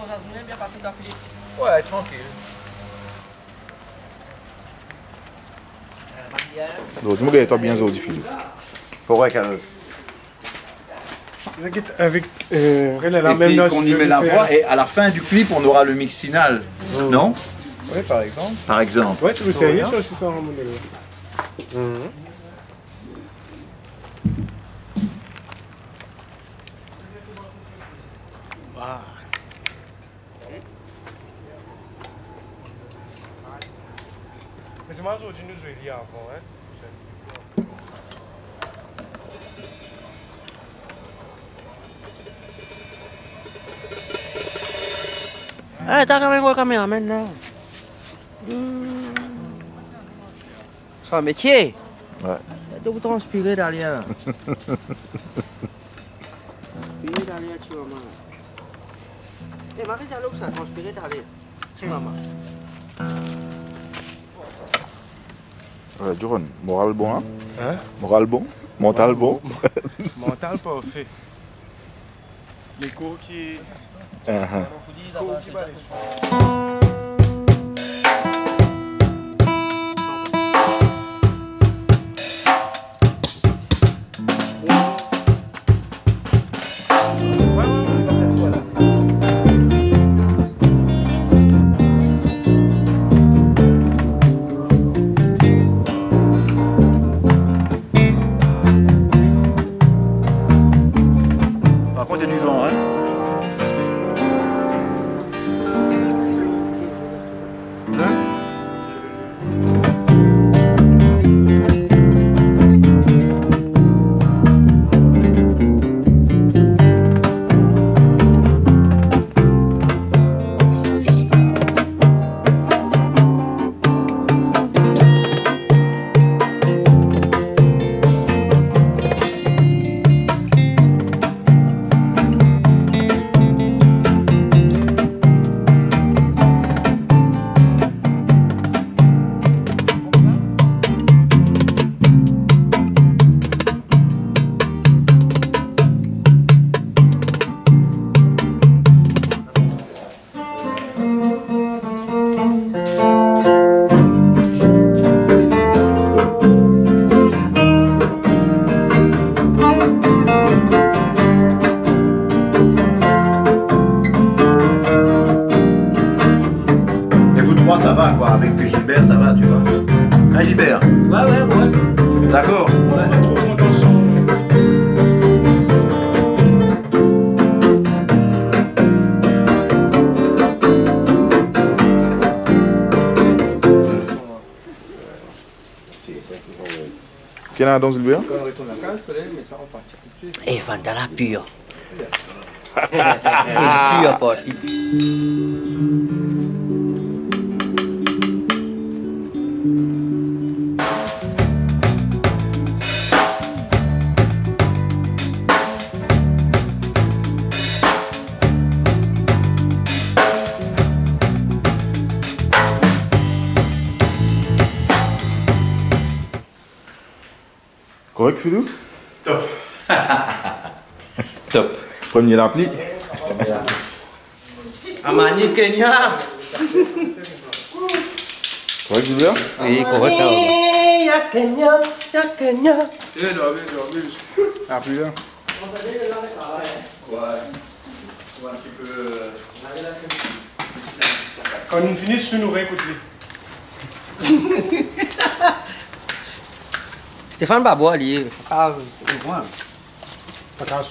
ça se bien passé dans Philippe. Ouais, tranquille. Donc, je me toi bien aujourd'hui, Philippe. Correct, Carole. Avec Et puis qu'on y met la voix et à la fin du clip on aura le mix final. Non? Oui, par exemple. Par exemple. Ouais, tu veux sérieux ça aussi ça Ramon. Mais c'est mal aujourd'hui nous jouer avant, hein. Eh, t'as quand même quoi caméra maintenant? C'est un métier. Ouais. Tu dois transpirer derrière. Transpirer derrière, tu maman. Eh, ma fille, t'as l'eau ça, transpirer derrière. Tu maman. Ouais, Duron, moral bon, hein? Hein? Moral bon? Mental bon? Mental parfait. Les cours qui... cours qui balèzent. Par contre il y a du vent, hein? Ça va quoi, avec Gilbert ça va, tu vois. Hein Gilbert? Ouais. D'accord? On est trop contents ensemble. Quel est dans le bien? Eh, Fanta la pure. Pure, pote. Correct, Philippe? Top. Top. Premier l'appli. Amani Kenya. Correct, Gilbert? Oui, correct. Ya Kenya, ya Kenya. Appli là. Ouais. Un petit peu... Quand on finit, tu nous réécoutes. Stéphane Babois, lui. Ah, oui. Pas grave.